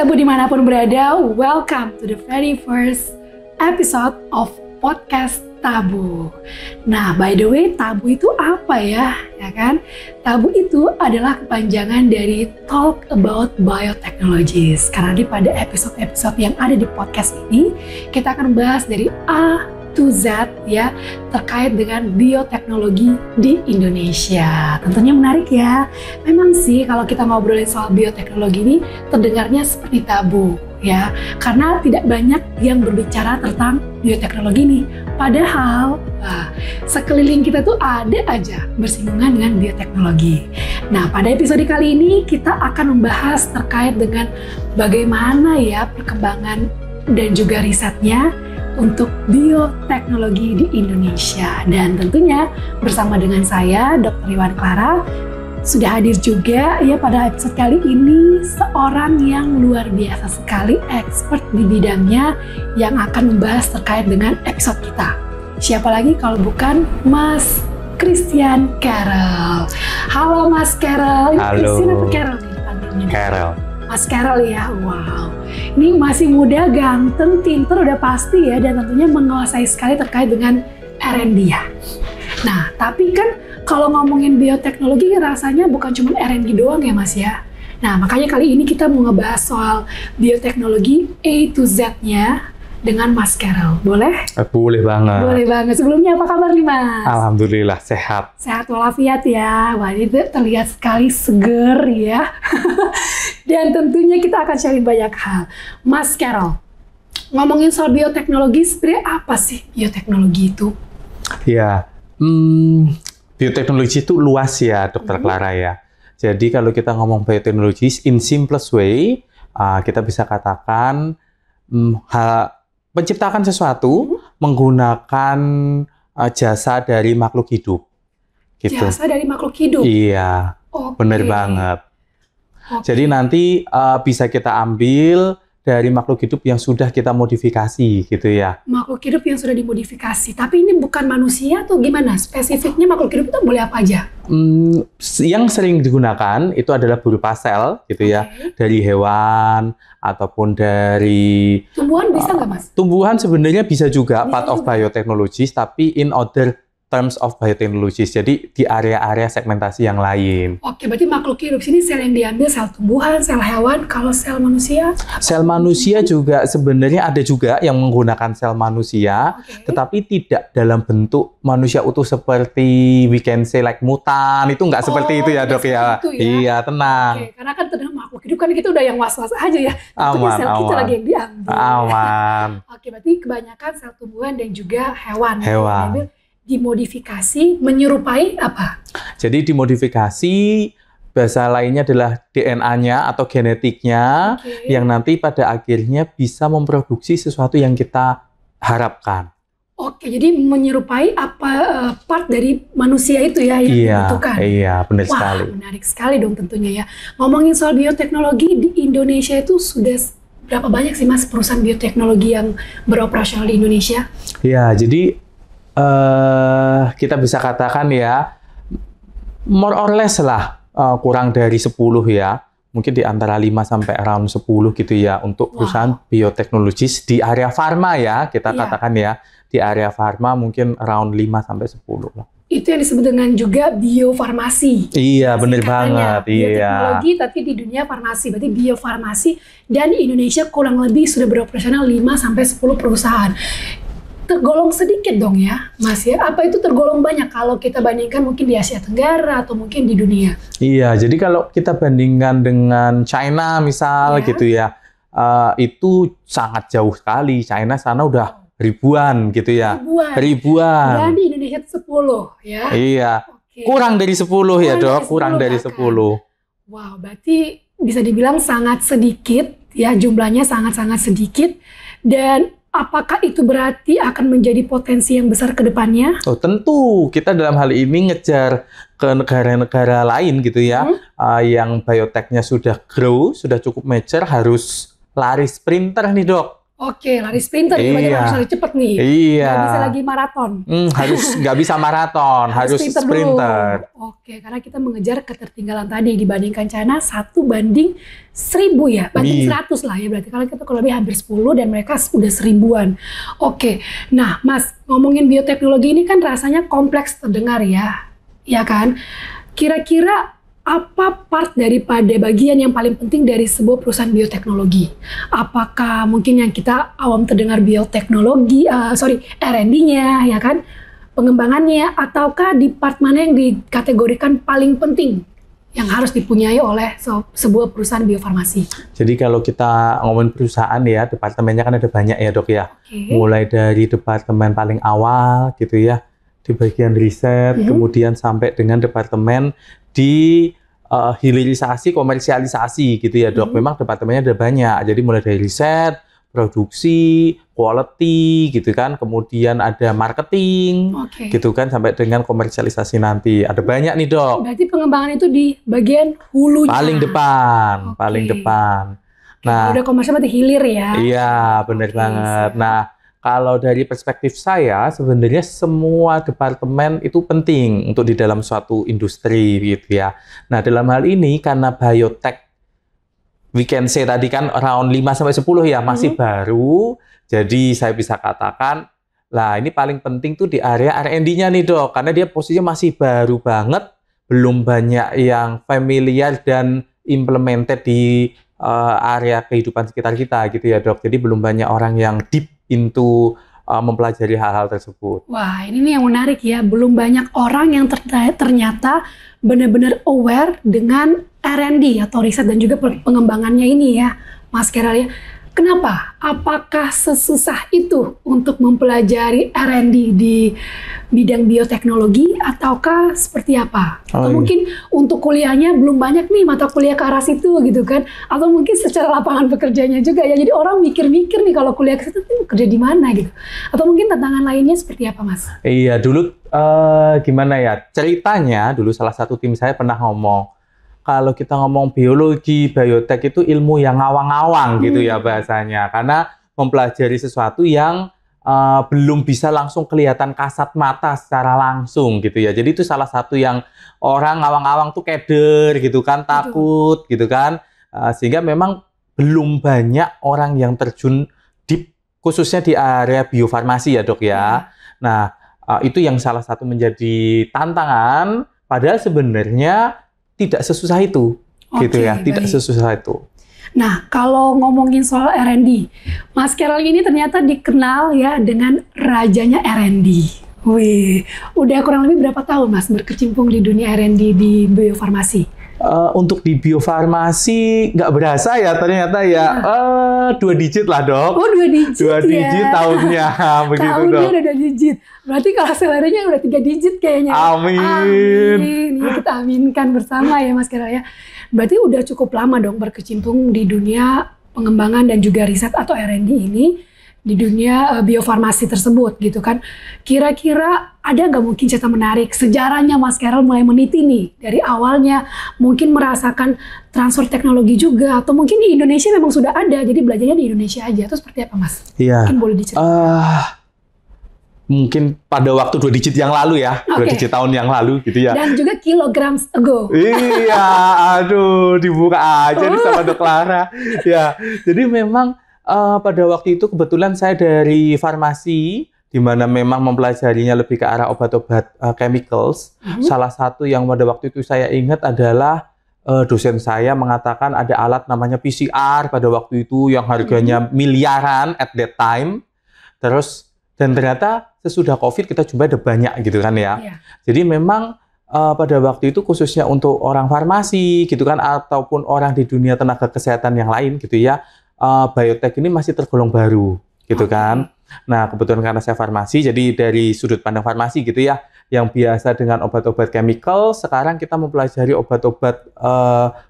Tabu dimanapun berada, welcome to the very first episode of Podcast Tabu. Nah, by the way, tabu itu apa ya? Ya kan? Tabu itu adalah kepanjangan dari Talk About Biotechnologies. Karena pada episode-episode yang ada di podcast ini, kita akan bahas dari A to Z ya, terkait dengan bioteknologi di Indonesia. Tentunya menarik ya. Memang sih kalau kita ngobrolin soal bioteknologi ini terdengarnya seperti tabu ya, karena tidak banyak yang berbicara tentang bioteknologi ini. Padahal sekeliling kita tuh ada aja bersinggungan dengan bioteknologi. Nah, pada episode kali ini kita akan membahas terkait dengan bagaimana ya perkembangan dan juga risetnya untuk bioteknologi di Indonesia. Dan tentunya bersama dengan saya, Dr. Iwan Clara, sudah hadir juga ya pada episode kali ini seorang yang luar biasa sekali, expert di bidangnya yang akan membahas terkait dengan episode kita. Siapa lagi kalau bukan Mas Christian Carroll. Halo Mas Carroll. Halo. Christian atau Carroll nih panggilnya? Carroll. Mas Carroll ya, wow. Ini masih muda, ganteng, pinter udah pasti ya, dan tentunya menguasai sekali terkait dengan R&D ya. Nah, tapi kan kalau ngomongin bioteknologi rasanya bukan cuma R&D doang ya Mas ya. Nah, makanya kali ini kita mau ngebahas soal bioteknologi A to Z-nya dengan Mas Carroll. Boleh? Boleh banget. Boleh banget. Sebelumnya apa kabar nih Mas? Alhamdulillah sehat. Sehat walafiat ya. Wah, ini terlihat sekali seger ya. Dan tentunya kita akan sharing banyak hal. Mas Carroll, ngomongin soal bioteknologi, sebenarnya apa sih bioteknologi itu? Ya, bioteknologi itu luas ya, Dr. Clara ya. Jadi kalau kita ngomong bioteknologi in simplest way, kita bisa katakan menciptakan sesuatu menggunakan jasa dari makhluk hidup. Gitu. Jasa dari makhluk hidup? Iya, bener banget. Jadi nanti bisa kita ambil dari makhluk hidup yang sudah kita modifikasi gitu ya. Makhluk hidup yang sudah dimodifikasi, tapi ini bukan manusia atau gimana? Spesifiknya makhluk hidup itu boleh apa aja? Yang sering digunakan itu adalah berupa sel gitu ya, dari hewan ataupun dari tumbuhan bisa nggak Mas? Tumbuhan sebenarnya bisa juga part of biotechnologies, tapi in other terms of biotechnologies, jadi di area-area segmentasi yang lain. Oke, berarti makhluk hidup sini sel yang diambil sel tumbuhan, sel hewan. Kalau sel manusia? Sel manusia juga sebenarnya ada juga yang menggunakan sel manusia, tetapi tidak dalam bentuk manusia utuh seperti we can say like mutan, itu nggak seperti itu ya Dok ya. Iya, tenang. Oke, karena kan terdengar makhluk hidup kan kita udah yang was-was aja ya. Aman, sel kita lagi yang diambil. Aman. Oke, berarti kebanyakan sel tumbuhan dan juga hewan. Hewan. Dimodifikasi menyerupai apa? Jadi dimodifikasi bahasa lainnya adalah DNA-nya atau genetiknya yang nanti pada akhirnya bisa memproduksi sesuatu yang kita harapkan. Oke, jadi menyerupai apa part dari manusia itu ya yang dibutuhkan. Iya, benar sekali. Wah, menarik sekali dong tentunya ya. Ngomongin soal bioteknologi di Indonesia itu sudah berapa banyak sih Mas perusahaan bioteknologi yang beroperasional di Indonesia? Ya, jadi kita bisa katakan ya more or less lah kurang dari 10 ya, mungkin di antara 5 sampai around 10 gitu ya untuk perusahaan bioteknologis di area farma ya, kita katakan ya, di area farma mungkin around 5 sampai 10 lah. Itu yang disebut dengan juga biofarmasi. Iya, bener banget. Bioteknologi tapi di dunia farmasi, berarti biofarmasi, dan di Indonesia kurang lebih sudah beroperasional 5 sampai 10 perusahaan. Tergolong sedikit dong ya, Mas ya? Apa itu tergolong banyak kalau kita bandingkan mungkin di Asia Tenggara atau mungkin di dunia? Iya, jadi kalau kita bandingkan dengan China misal gitu ya, itu sangat jauh sekali. China sana udah ribuan gitu ya. Ribuan. Dan di Indonesia itu 10 ya? Iya. Kurang dari 10 ya Dok, kurang dari 10. Wow, berarti bisa dibilang sangat sedikit ya, jumlahnya sangat-sangat sedikit. Dan apakah itu berarti akan menjadi potensi yang besar ke depannya? Oh, tentu. Kita dalam hal ini ngejar ke negara-negara lain gitu ya, yang biotechnya sudah grow, sudah cukup mature, harus lari sprinter nih Dok. Oke, lari sprinter, berarti Iya. harus lari cepet nih. Iya. Nggak bisa lagi maraton. Harus nggak bisa maraton, harus sprinter. Dulu. Oke, karena kita mengejar ketertinggalan tadi dibandingkan China 1:1000 ya, banding 100 lah ya berarti. Kalau kita kurang lebih hampir 10 dan mereka udah 1000-an. Oke, nah Mas, ngomongin bioteknologi ini kan rasanya kompleks terdengar ya kan? Kira-kira apa part daripada bagian yang paling penting dari sebuah perusahaan bioteknologi? Apakah mungkin yang kita awam terdengar bioteknologi, R&D-nya ya kan, pengembangannya, ataukah di part mana yang dikategorikan paling penting yang harus dipunyai oleh sebuah perusahaan biofarmasi? Jadi kalau kita ngomongin perusahaan ya, departemennya kan ada banyak ya dok ya. Mulai dari departemen paling awal gitu ya, di bagian riset, kemudian sampai dengan departemen di hilirisasi, komersialisasi gitu ya dok. Memang departemennya ada banyak, jadi mulai dari riset, produksi, quality gitu kan, kemudian ada marketing gitu kan, sampai dengan komersialisasi nanti. Ada banyak nih dok. Berarti pengembangan itu di bagian hulunya. Paling depan, paling depan. Nah, udah komersial berarti hilir ya. Iya, benar banget. Nah, kalau dari perspektif saya, sebenarnya semua departemen itu penting untuk di dalam suatu industri gitu ya. Nah, dalam hal ini karena biotech, we can say tadi kan around 5-10 ya, masih baru. Jadi saya bisa katakan, lah ini paling penting tuh di area R&D-nya nih dok. Karena dia posisinya masih baru banget, belum banyak yang familiar dan implemented di area kehidupan sekitar kita gitu ya dok. Jadi belum banyak orang yang deep into mempelajari hal-hal tersebut. Wah, ini nih yang menarik ya. Belum banyak orang yang ternyata benar-benar aware dengan R&D atau riset dan juga pengembangannya ini ya, Mas Keral ya. Kenapa? Apakah sesusah itu untuk mempelajari R&D di bidang bioteknologi ataukah seperti apa? Atau mungkin untuk kuliahnya belum banyak nih mata kuliah ke arah situ gitu kan? Atau mungkin secara lapangan pekerjaannya juga ya. Jadi orang mikir-mikir nih kalau kuliah ke situ kerja di mana gitu. Atau mungkin tantangan lainnya seperti apa, Mas? Iya, dulu gimana ya? Ceritanya dulu salah satu tim saya pernah ngomong, kalau kita ngomong biologi, biotek itu ilmu yang ngawang-ngawang gitu ya bahasanya. Karena mempelajari sesuatu yang belum bisa langsung kelihatan kasat mata secara langsung gitu ya. Jadi itu salah satu yang orang ngawang-ngawang tuh keder gitu kan, takut gitu kan. Sehingga memang belum banyak orang yang terjun deep, khususnya di area biofarmasi ya dok ya. Nah, itu yang salah satu menjadi tantangan, padahal sebenarnya tidak sesusah itu, gitu ya, tidak sesusah itu. Nah, kalau ngomongin soal R&D, Mas Keral ini ternyata dikenal ya dengan rajanya R&D. Wih, udah kurang lebih berapa tahun Mas berkecimpung di dunia R&D di biofarmasi? Untuk di biofarmasi nggak berasa ya ternyata ya, 2 digit lah dok. Oh 2 digit 2 digit tahunnya, begitu tahunnya dok. udah 2 digit. Berarti kalau seleranya udah 3 digit kayaknya. Amin. Ya, kita aminkan bersama ya Mas Keral ya. Berarti udah cukup lama dong berkecimpung di dunia pengembangan dan juga riset atau R&D ini, di dunia biofarmasi tersebut gitu kan. Kira-kira ada nggak mungkin cerita menarik sejarahnya Mas Keral mulai meniti nih dari awalnya, mungkin merasakan transfer teknologi juga, atau mungkin di Indonesia memang sudah ada jadi belajarnya di Indonesia aja, atau seperti apa Mas? Iya. Mungkin boleh diceritakan. Mungkin pada waktu 2 digit yang lalu ya, 2 digit tahun yang lalu gitu ya. Dan juga kilograms ago. Iya, aduh dibuka aja nih sama Dok Clara. Ya, jadi memang pada waktu itu kebetulan saya dari farmasi, di mana memang mempelajarinya lebih ke arah obat-obat chemicals. Salah satu yang pada waktu itu saya ingat adalah dosen saya mengatakan ada alat namanya PCR pada waktu itu yang harganya miliaran at that time. Terus dan ternyata sesudah COVID kita jumpa ada banyak gitu kan ya. Jadi memang pada waktu itu khususnya untuk orang farmasi gitu kan, ataupun orang di dunia tenaga kesehatan yang lain gitu ya, biotek ini masih tergolong baru gitu kan. Nah kebetulan karena saya farmasi, jadi dari sudut pandang farmasi gitu ya, yang biasa dengan obat-obat chemical, sekarang kita mempelajari obat-obat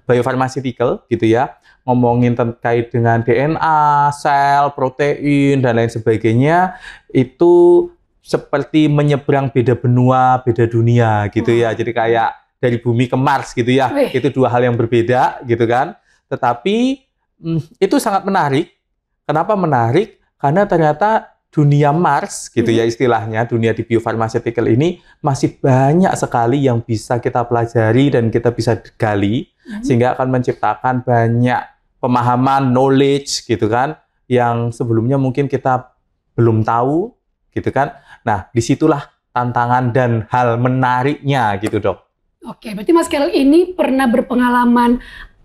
biopharmaceutical gitu ya, ngomongin terkait dengan DNA, sel, protein, dan lain sebagainya, itu seperti menyeberang beda benua, beda dunia gitu ya. Jadi kayak dari bumi ke Mars gitu ya. Itu 2 hal yang berbeda gitu kan. Tetapi itu sangat menarik. Kenapa menarik? karena ternyata dunia Mars gitu ya istilahnya, dunia di biopharmaceutical ini masih banyak sekali yang bisa kita pelajari dan kita bisa gali, sehingga akan menciptakan banyak pemahaman, knowledge gitu kan, yang sebelumnya mungkin kita belum tahu gitu kan. Nah, disitulah tantangan dan hal menariknya gitu, Dok. Oke, berarti Mas Carol ini pernah berpengalaman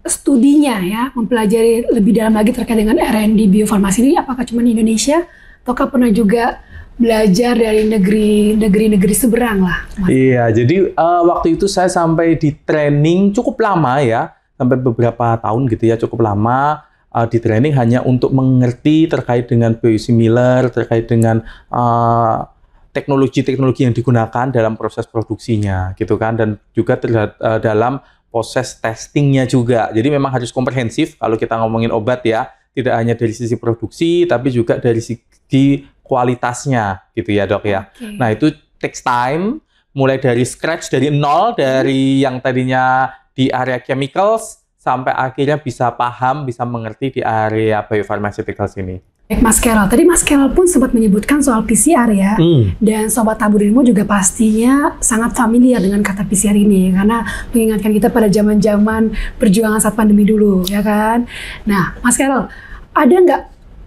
studinya ya, mempelajari lebih dalam lagi terkait dengan R&D biofarmasi ini, apakah cuma di Indonesia, ataukah pernah juga belajar dari negeri seberang lah, Mas? Iya, jadi waktu itu saya sampai di training cukup lama ya, sampai beberapa tahun gitu ya, cukup lama di training hanya untuk mengerti terkait dengan biosimilar, terkait dengan teknologi-teknologi yang digunakan dalam proses produksinya gitu kan, dan juga dalam proses testingnya juga. Jadi memang harus komprehensif kalau kita ngomongin obat ya, tidak hanya dari sisi produksi tapi juga dari segi kualitasnya gitu ya, Dok ya. Okay. Nah, itu takes time, mulai dari scratch, dari nol, dari yang tadinya di area chemicals sampai akhirnya bisa paham, bisa mengerti di area biopharmaceuticals ini. Baik, Mas Carol. Tadi Mas Carol pun sempat menyebutkan soal PCR ya. Dan Sobat Tabur Ilmu juga pastinya sangat familiar dengan kata PCR ini. Karena mengingatkan kita pada zaman-zaman perjuangan saat pandemi dulu, ya kan? Nah, Mas Carol, ada nggak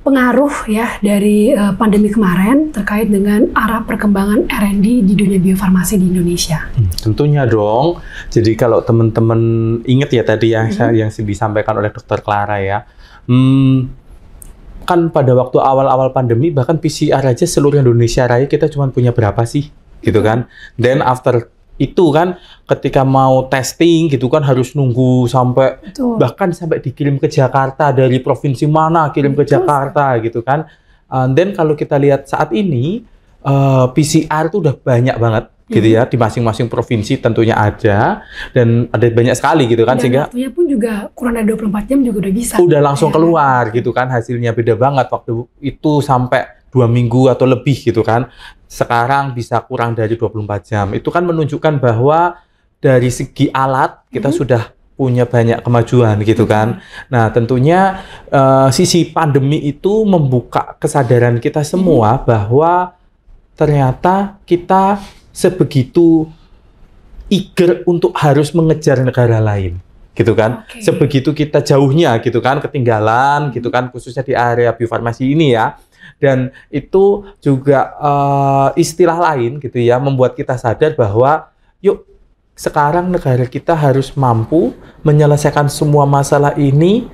pengaruh ya dari pandemi kemarin terkait dengan arah perkembangan R&D di dunia biofarmasi di Indonesia? Tentunya dong. Jadi kalau teman-teman ingat ya tadi yang disampaikan oleh Dr. Clara ya, kan pada waktu awal-awal pandemi bahkan PCR aja seluruh Indonesia Raya kita cuma punya berapa sih gitu kan. Then after itu kan ketika mau testing gitu kan harus nunggu sampai bahkan sampai dikirim ke Jakarta, dari provinsi mana kirim ke Jakarta gitu kan. Then kalau kita lihat saat ini PCR itu udah banyak banget gitu ya, di masing-masing provinsi tentunya ada, dan ada banyak sekali gitu kan, dan sehingga waktunya pun juga kurang dari 24 jam juga udah bisa. Udah langsung keluar gitu kan, hasilnya beda banget. Waktu itu sampai 2 minggu atau lebih gitu kan. Sekarang bisa kurang dari 24 jam. Itu kan menunjukkan bahwa dari segi alat kita sudah punya banyak kemajuan gitu kan. Nah, tentunya sisi pandemi itu membuka kesadaran kita semua bahwa ternyata kita sebegitu eager untuk harus mengejar negara lain gitu kan. Sebegitu kita jauhnya gitu kan, ketinggalan gitu kan, khususnya di area biofarmasi ini ya. Dan itu juga istilah lain gitu ya, membuat kita sadar bahwa yuk sekarang negara kita harus mampu menyelesaikan semua masalah ini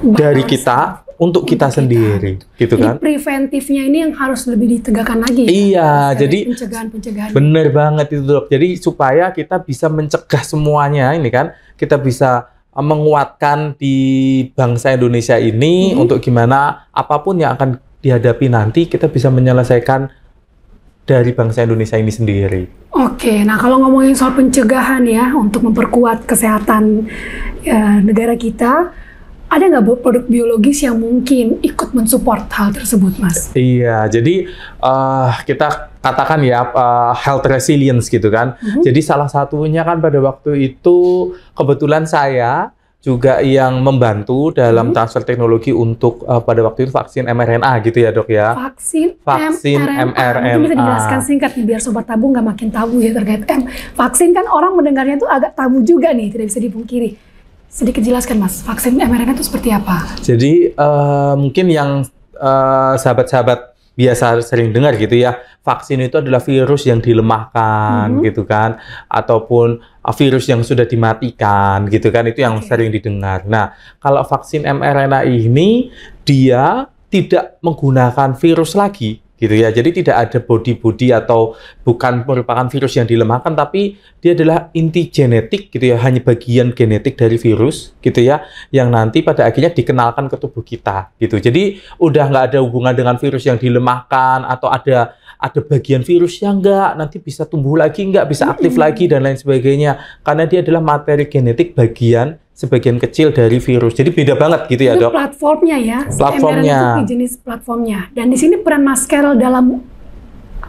dari kita untuk kita sendiri gitu kan. Jadi preventifnya ini yang harus lebih ditegakkan lagi. Iya, jadi pencegahan. Bener banget itu, Dok. Jadi supaya kita bisa mencegah semuanya ini kan, kita bisa menguatkan di bangsa Indonesia ini untuk gimana apapun yang akan dihadapi nanti kita bisa menyelesaikan dari bangsa Indonesia ini sendiri. Oke, nah kalau ngomongin soal pencegahan ya untuk memperkuat kesehatan negara kita, ada nggak produk biologis yang mungkin ikut mensupport hal tersebut, Mas? Iya, jadi kita katakan ya health resilience gitu kan. Jadi salah satunya kan pada waktu itu kebetulan saya juga yang membantu dalam transfer teknologi untuk pada waktu itu vaksin mRNA gitu ya, Dok ya. Vaksin mRNA. Mungkin bisa dijelaskan singkat nih biar Sobat Tabung nggak makin tabu ya terkait vaksin, kan orang mendengarnya itu agak tabu juga nih, tidak bisa dipungkiri. Sedikit jelaskan, Mas, vaksin mRNA itu seperti apa? Jadi mungkin yang sahabat-sahabat biasa sering dengar gitu ya, vaksin itu adalah virus yang dilemahkan gitu kan, ataupun virus yang sudah dimatikan gitu kan, itu yang sering didengar. Nah, kalau vaksin mRNA ini dia tidak menggunakan virus lagi gitu ya. Jadi tidak ada body atau bukan merupakan virus yang dilemahkan, tapi dia adalah inti genetik gitu ya, hanya bagian genetik dari virus gitu ya, yang nanti pada akhirnya dikenalkan ke tubuh kita gitu. Jadi udah nggak ada hubungan dengan virus yang dilemahkan atau ada bagian virus yang nanti bisa tumbuh lagi, nggak bisa aktif lagi dan lain sebagainya, karena dia adalah materi genetik sebagian kecil dari virus. Jadi beda banget gitu ya, Dok. Itu platformnya ya. Platformnya. Itu jenis platformnya. Dan di sini peran Mas Carol dalam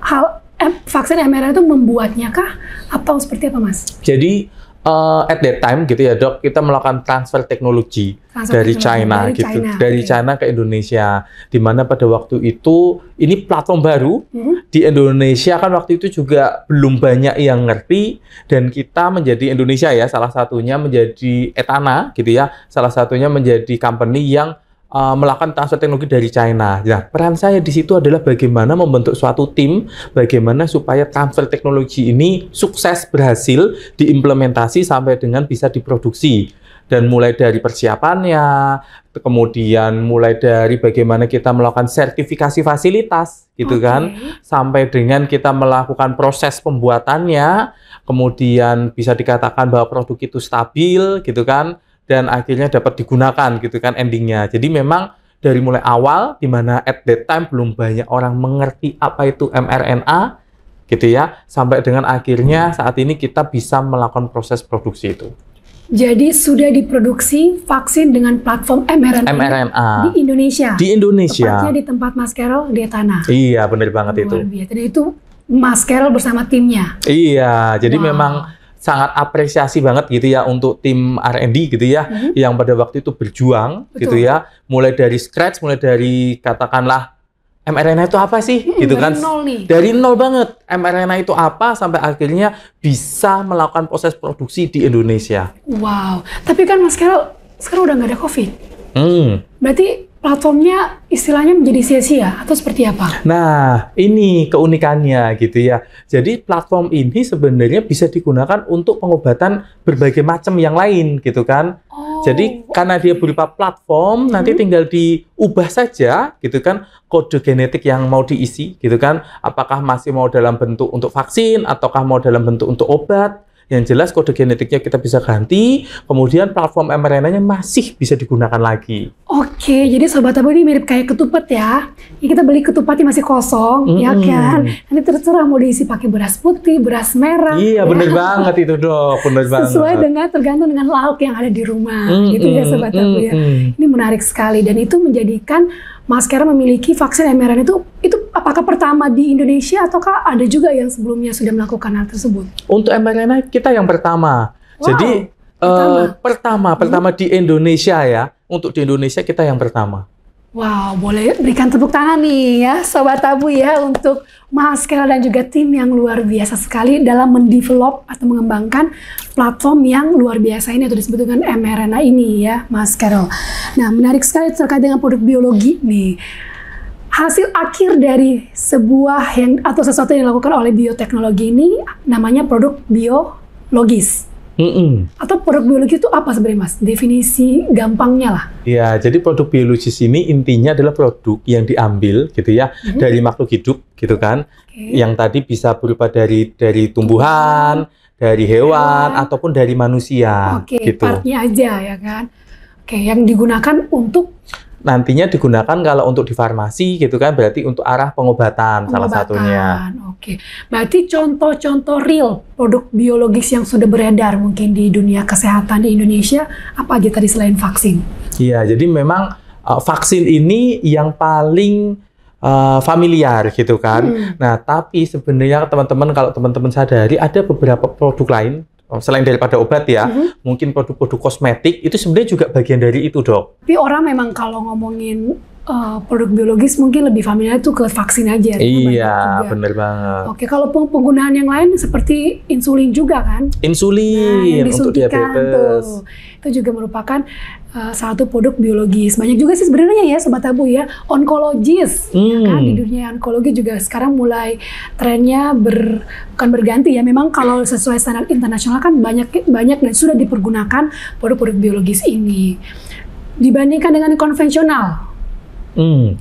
hal vaksin mRNA itu membuatnya kah? Atau seperti apa, Mas? Jadi at that time gitu ya Dok, kita melakukan transfer teknologi dari China gitu, dari China ke Indonesia. Di mana pada waktu itu ini platform baru di Indonesia kan waktu itu juga belum banyak yang ngerti, dan kita menjadi Indonesia ya salah satunya menjadi Etana gitu ya, salah satunya menjadi company yang melakukan transfer teknologi dari China. Nah, peran saya di situ adalah bagaimana membentuk suatu tim, bagaimana supaya transfer teknologi ini sukses berhasil diimplementasi sampai dengan bisa diproduksi. Dan mulai dari persiapannya, kemudian mulai dari bagaimana kita melakukan sertifikasi fasilitas, gitu kan, sampai dengan kita melakukan proses pembuatannya, kemudian bisa dikatakan bahwa produk itu stabil, gitu kan, dan akhirnya dapat digunakan gitu kan endingnya. Jadi memang dari mulai awal di mana at that time belum banyak orang mengerti apa itu mRNA gitu ya, sampai dengan akhirnya saat ini kita bisa melakukan proses produksi itu. Jadi sudah diproduksi vaksin dengan platform mRNA di Indonesia. Di Indonesia. Tepatnya di tempat Mas Carol di Etana. Iya, benar banget itu. Dan itu Mas Carol bersama timnya. Iya, jadi memang sangat apresiasi banget gitu ya untuk tim R&D gitu ya, yang pada waktu itu berjuang gitu ya, mulai dari scratch, mulai dari katakanlah mRNA itu apa sih gitu kan, dari nol banget mRNA itu apa sampai akhirnya bisa melakukan proses produksi di Indonesia. Wow, tapi kan Mas Carol sekarang udah nggak ada COVID. Berarti platformnya istilahnya menjadi sia-sia atau seperti apa? Nah, ini keunikannya gitu ya. Jadi platform ini sebenarnya bisa digunakan untuk pengobatan berbagai macam yang lain gitu kan. Jadi karena dia berupa platform, nanti tinggal diubah saja gitu kan kode genetik yang mau diisi gitu kan. Apakah masih mau dalam bentuk untuk vaksin ataukah mau dalam bentuk untuk obat. Yang jelas kode genetiknya kita bisa ganti, kemudian platform mRNA-nya masih bisa digunakan lagi. Oke, jadi Sobat Tabu ini mirip kayak ketupat ya. Ini kita beli ketupatnya masih kosong, ya kan? Nanti terserah mau diisi pakai beras putih, beras merah. Iya, bener banget itu Dok, bener banget. Sesuai dengan tergantung dengan lauk yang ada di rumah, gitu ya Sobat Tabu ya. Ini menarik sekali dan itu menjadikan Mas Carol memiliki vaksin mRNA itu apakah pertama di Indonesia ataukah ada juga yang sebelumnya sudah melakukan hal tersebut? Untuk mRNA kita yang pertama. Wow, jadi pertama di Indonesia ya. Untuk di Indonesia kita yang pertama. Wow, boleh berikan tepuk tangan nih ya Sobat Tabu ya untuk Mas Carol dan juga tim yang luar biasa sekali dalam mendevelop atau mengembangkan platform yang luar biasa ini atau disebut dengan mRNA ini ya Mas Carol. Nah, menarik sekali terkait dengan produk biologi nih. Hasil akhir dari sebuah yang atau sesuatu yang dilakukan oleh bioteknologi ini namanya produk biologis. Atau produk biologi itu apa sebenarnya Mas? Definisi gampangnya lah. Ya, jadi produk biologis ini intinya adalah produk yang diambil gitu ya dari makhluk hidup gitu kan. Yang tadi bisa berupa dari tumbuhan, dari hewan ataupun dari manusia. Gitu. Partnya aja ya kan. Yang digunakan untuk nantinya digunakan kalau untuk di farmasi gitu kan, berarti untuk arah pengobatan salah satunya. Berarti contoh-contoh real produk biologis yang sudah beredar mungkin di dunia kesehatan di Indonesia apa aja tadi selain vaksin? Iya, jadi memang vaksin ini yang paling familiar gitu kan. Nah, tapi sebenarnya teman-teman kalau teman-teman sadari ada beberapa produk lain selain daripada obat ya, mungkin produk-produk kosmetik itu sebenarnya juga bagian dari itu Dok. Tapi orang memang kalau ngomongin produk biologis mungkin lebih familiar itu ke vaksin aja. Iya, bener banget. Kalau penggunaan yang lain seperti insulin juga kan? Insulin untuk diabetes. Itu juga merupakan satu produk biologis. Banyak juga sih sebenarnya ya Sobat Tabu ya, onkologis. Ya kan? Di dunia onkologi juga sekarang mulai trennya bukan berganti ya. Memang kalau sesuai standar internasional kan banyak dan sudah dipergunakan produk-produk biologis ini. Dibandingkan dengan konvensional.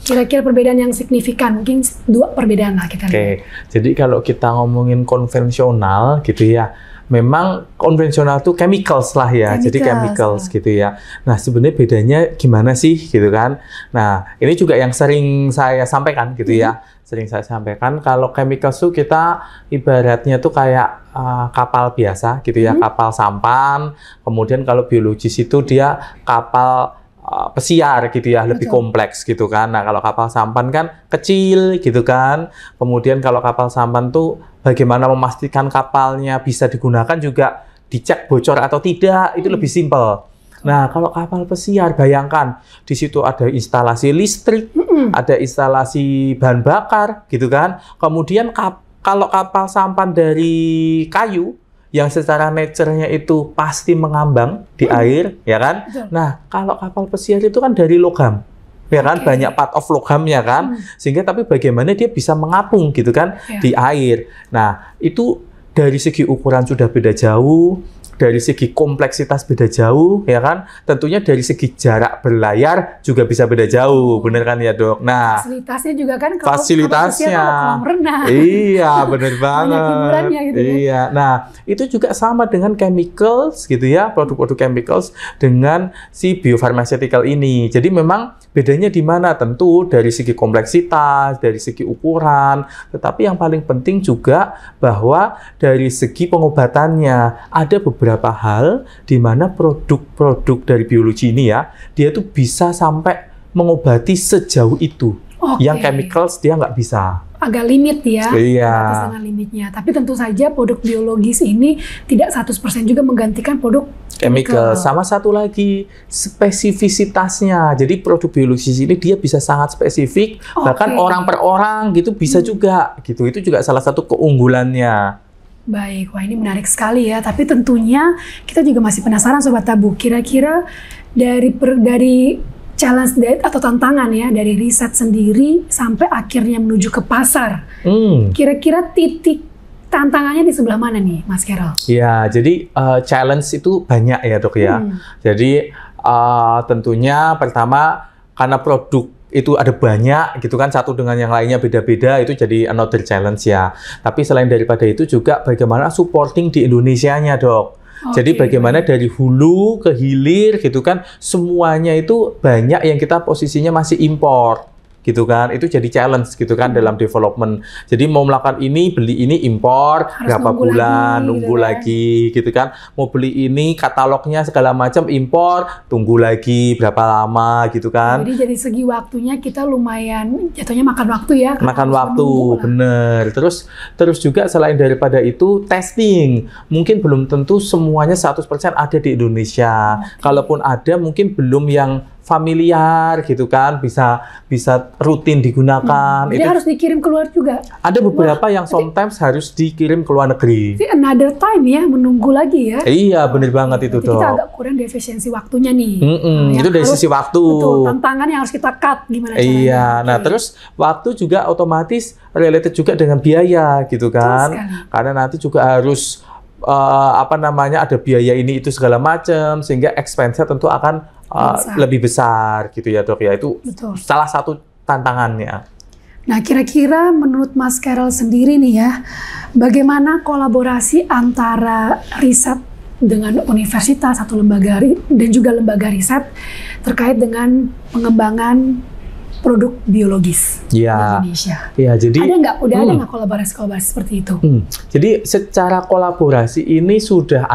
Kira-kira perbedaan yang signifikan, mungkin 2 perbedaan lah kita lihat. Jadi kalau kita ngomongin konvensional gitu ya, memang konvensional tuh chemicals lah ya, jadi chemicals gitu ya. Nah sebenarnya bedanya gimana sih gitu kan? Nah ini juga yang sering saya sampaikan gitu ya, sering saya sampaikan kalau chemicals tuh kita ibaratnya tuh kayak kapal biasa gitu ya, kapal sampan. Kemudian kalau biologis itu dia kapal pesiar gitu ya, lebih kompleks gitu kan. Nah kalau kapal sampan kan kecil gitu kan. Kemudian kalau kapal sampan tuh bagaimana memastikan kapalnya bisa digunakan juga dicek bocor atau tidak, itu lebih simpel. Nah, kalau kapal pesiar, bayangkan di situ ada instalasi listrik, ada instalasi bahan bakar, gitu kan. Kemudian kalau kapal sampan dari kayu, yang secara nature-nya itu pasti mengambang di air, ya kan? Betul. Nah, kalau kapal pesiar itu kan dari logam, ya kan? Banyak part of logamnya kan, sehingga tapi bagaimana dia bisa mengapung, gitu kan, di air. Nah, itu dari segi ukuran sudah beda jauh. Dari segi kompleksitas beda jauh, ya kan? Tentunya dari segi jarak berlayar juga bisa beda jauh, bener kan ya dok? Nah, fasilitasnya juga kan kalau fasilitasnya, kolam renang. iya bener banget. Banyak hiburannya gitu ya. Iya, nah itu juga sama dengan chemicals gitu ya, produk-produk chemicals dengan si biopharmaceutical ini. Jadi memang bedanya di mana? Tentu dari segi kompleksitas, dari segi ukuran, tetapi yang paling penting juga bahwa dari segi pengobatannya ada beberapa hal di mana produk-produk dari biologi ini ya, dia tuh bisa sampai mengobati sejauh itu. Yang chemicals dia nggak bisa. Agak limit ya, iya. Batas dengan limitnya. Tapi tentu saja produk biologis ini tidak 100% juga menggantikan produk chemical. Sama satu lagi, spesifisitasnya. Jadi produk biologis ini dia bisa sangat spesifik, bahkan orang per orang gitu bisa juga. Gitu. Itu juga salah satu keunggulannya. Baik, wah ini menarik sekali ya. Tapi tentunya kita juga masih penasaran Sobat Tabu. Kira-kira dari challenge atau tantangan ya dari riset sendiri sampai akhirnya menuju ke pasar. Kira-kira titik tantangannya di sebelah mana nih, Mas Carol? Ya, jadi challenge itu banyak ya dok ya. Jadi tentunya pertama karena produk itu ada banyak gitu kan, satu dengan yang lainnya beda-beda, itu jadi another challenge ya. Tapi selain daripada itu juga bagaimana supporting di Indonesianya dok. Jadi bagaimana dari hulu ke hilir gitu kan, semuanya itu banyak yang kita posisinya masih impor gitu kan, itu jadi challenge gitu kan dalam development. Jadi mau melakukan ini, beli ini impor, berapa bulan, nunggu lagi gitu kan. Mau beli ini, katalognya segala macam impor, tunggu lagi berapa lama gitu kan. Jadi dari segi waktunya kita lumayan jatuhnya makan waktu ya. Makan waktu, bener. Terus juga selain daripada itu testing, mungkin belum tentu semuanya 100% ada di Indonesia. Kalaupun ada mungkin belum yang familiar gitu kan, bisa rutin digunakan. Jadi harus dikirim keluar juga. Ada beberapa yang sometimes harus dikirim ke luar negeri. Jadi another time ya, menunggu lagi ya. Iya, bener banget itu dok. Kita agak kurang di efisiensi waktunya nih. Itu dari sisi waktu. Betul, tantangan yang harus kita cut gimana caranya. Iya, nah terus waktu juga otomatis related juga dengan biaya gitu kan. Karena nanti juga harus ada biaya ini itu segala macam, sehingga expense-nya tentu akan lebih besar gitu ya dok ya. Itu salah satu tantangannya. Nah kira-kira menurut Mas Carol sendiri nih ya, bagaimana kolaborasi antara riset dengan universitas atau lembaga dan juga lembaga riset terkait dengan pengembangan produk biologis di Indonesia. Ya, jadi ada nggak kolaborasi seperti itu? Jadi secara kolaborasi ini sudah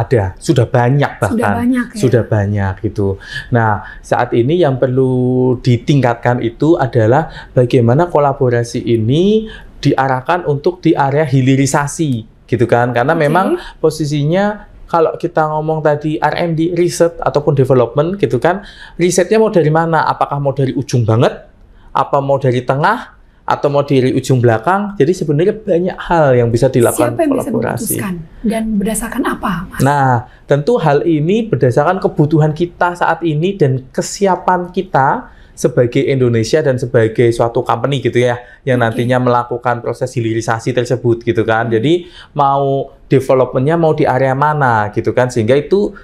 banyak bahkan. Sudah banyak gitu. Nah, saat ini yang perlu ditingkatkan itu adalah bagaimana kolaborasi ini diarahkan untuk di area hilirisasi gitu kan. Karena memang posisinya kalau kita ngomong tadi R&D, riset ataupun development gitu kan, risetnya mau dari mana? Apakah mau dari ujung banget? Apa mau dari tengah atau mau dari ujung belakang? Jadi sebenarnya banyak hal yang bisa dilakukan kolaborasi. Siapa yang bisa memutuskan dan berdasarkan apa, Mas? Nah, tentu hal ini berdasarkan kebutuhan kita saat ini dan kesiapan kita sebagai Indonesia dan sebagai suatu company gitu ya, yang nantinya melakukan proses hilirisasi tersebut gitu kan. Jadi mau developmentnya mau di area mana gitu kan, sehingga itu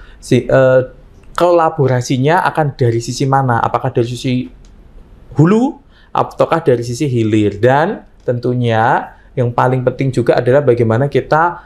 kolaborasinya akan dari sisi mana? Apakah dari sisi hulu ataukah dari sisi hilir? Dan tentunya yang paling penting juga adalah bagaimana kita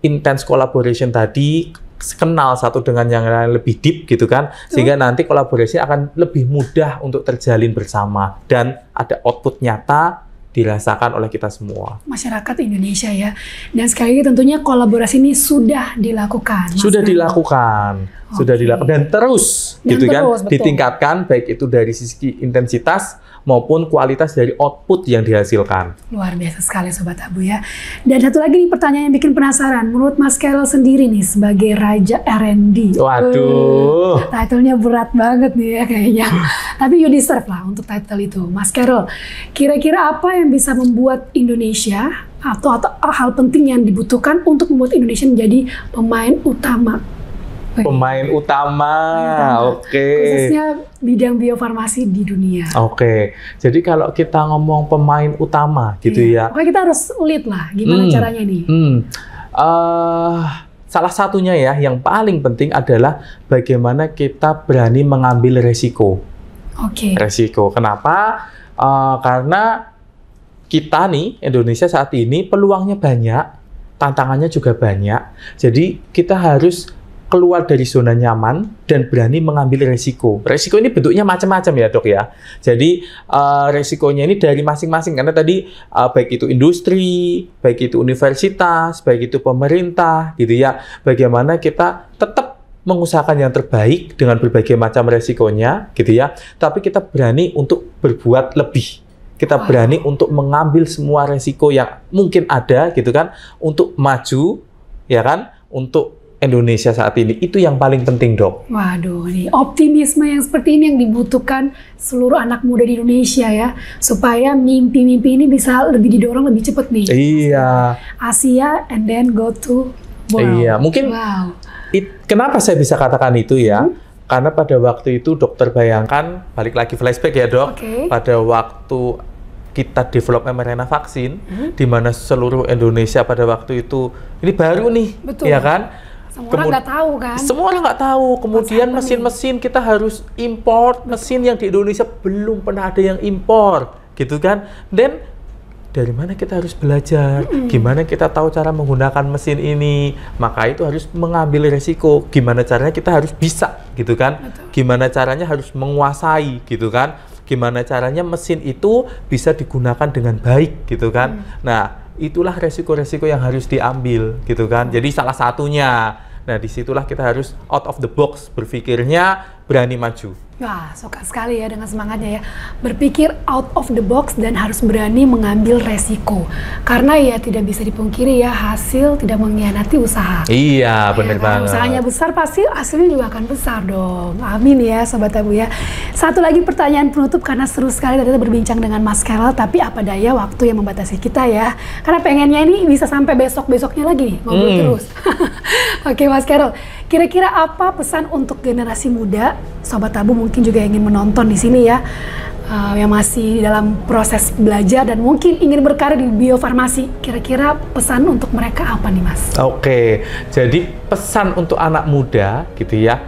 intense collaboration tadi, kenal satu dengan yang lain lebih deep gitu kan, sehingga nanti kolaborasi akan lebih mudah untuk terjalin bersama dan ada output nyata dirasakan oleh kita semua. Masyarakat Indonesia ya. Dan sekali lagi tentunya kolaborasi ini sudah dilakukan. Sudah dilakukan. Sudah dilakukan dan terus gitu kan ditingkatkan baik itu dari sisi intensitas maupun kualitas dari output yang dihasilkan. Luar biasa sekali Sobat Tabu ya. Dan satu lagi nih pertanyaan yang bikin penasaran. Menurut Mas Carol sendiri nih sebagai Raja R&D. Waduh. Title-nya berat banget nih ya kayaknya. Tapi you deserve lah untuk title itu. Mas Carol, kira-kira apa yang bisa membuat Indonesia atau hal penting yang dibutuhkan untuk membuat Indonesia menjadi pemain utama? Pemain utama. Oke. Khususnya bidang biofarmasi di dunia. Oke. Jadi kalau kita ngomong pemain utama gitu ya. Pokoknya kita harus lead lah. Gimana caranya nih? Salah satunya ya, yang paling penting adalah bagaimana kita berani mengambil resiko. Oke. Resiko. Kenapa? Karena kita nih, Indonesia saat ini peluangnya banyak, tantangannya juga banyak. Jadi kita harus keluar dari zona nyaman dan berani mengambil resiko. Resiko ini bentuknya macam-macam ya dok ya. Jadi resikonya ini dari masing-masing karena tadi baik itu industri, baik itu universitas, baik itu pemerintah gitu ya. Bagaimana kita tetap mengusahakan yang terbaik dengan berbagai macam resikonya gitu ya. Tapi kita berani untuk berbuat lebih. Kita berani untuk mengambil semua resiko yang mungkin ada gitu kan untuk maju ya kan untuk Indonesia saat ini. Itu yang paling penting, Dok. Waduh, nih optimisme yang seperti ini yang dibutuhkan seluruh anak muda di Indonesia ya, supaya mimpi-mimpi ini bisa lebih didorong lebih cepat nih. Iya. Asia and then go to world. Iya, mungkin kenapa saya bisa katakan itu ya? Karena pada waktu itu dokter bayangkan, balik lagi flashback ya, Dok. Pada waktu kita develop mRNA vaksin, di mana seluruh Indonesia pada waktu itu ini baru nih, ya kan? Semua orang nggak tahu kan? Semua orang nggak tahu. Kemudian mesin-mesin kita harus import, mesin yang di Indonesia belum pernah ada yang impor, gitu kan? Dan dari mana kita harus belajar? Gimana kita tahu cara menggunakan mesin ini? Maka itu harus mengambil resiko. Gimana caranya kita harus bisa, gitu kan? Gimana caranya harus menguasai, gitu kan? Gimana caranya mesin itu bisa digunakan dengan baik, gitu kan? Nah, itulah resiko-resiko yang harus diambil, gitu kan? Jadi salah satunya. Nah, disitulah kita harus out of the box, berpikirnya berani maju. Wah, suka sekali ya dengan semangatnya ya. Berpikir out of the box dan harus berani mengambil resiko. Karena ya tidak bisa dipungkiri ya, hasil tidak mengkhianati usaha. Iya, benar banget. Usahanya besar, pasti hasilnya juga akan besar dong. Amin ya, Sobat Tabu ya. Satu lagi pertanyaan penutup, karena seru sekali tadi kita berbincang dengan Mas Carol, tapi apa daya waktu yang membatasi kita ya. Karena pengennya ini bisa sampai besok-besoknya lagi nih, ngobrol terus. Oke Mas Carol, kira-kira apa pesan untuk generasi muda, Sobat Tabu mungkin juga ingin menonton di sini ya, yang masih dalam proses belajar dan mungkin ingin berkarir di biofarmasi. Kira-kira pesan untuk mereka apa nih Mas? Oke, jadi pesan untuk anak muda gitu ya,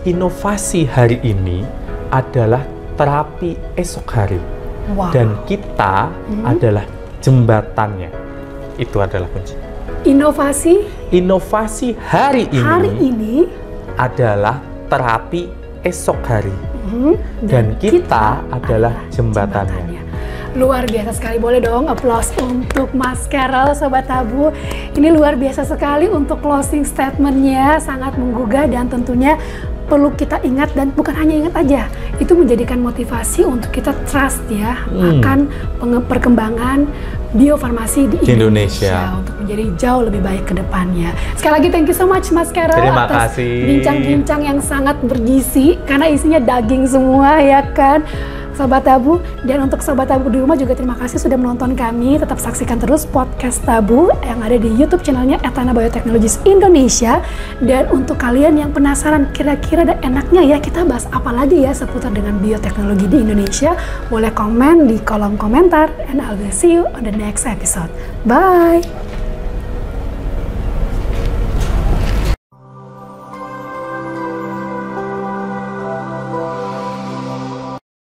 inovasi hari ini adalah terapi esok hari. Dan kita adalah jembatannya. Itu adalah kunci. Inovasi hari ini adalah terapi esok hari. Dan kita adalah jembatannya. Luar biasa sekali, boleh dong applause untuk Mas Carol, Sobat Tabu. Ini luar biasa sekali untuk closing statementnya, sangat menggugah dan tentunya perlu kita ingat, dan bukan hanya ingat aja, itu menjadikan motivasi untuk kita trust ya akan perkembangan biofarmasi di Indonesia untuk menjadi jauh lebih baik ke depannya. Sekali lagi thank you so much Mas Carol atas bincang-bincang yang sangat bergizi, karena isinya daging semua ya kan Sobat Tabu. Dan untuk Sobat Tabu di rumah juga terima kasih sudah menonton kami. Tetap saksikan terus podcast Tabu yang ada di YouTube channelnya Etana Biotechnologies Indonesia. Dan untuk kalian yang penasaran kira-kira ada enaknya ya kita bahas apa lagi ya seputar dengan bioteknologi di Indonesia, boleh komen di kolom komentar, and I will see you on the next episode. Bye!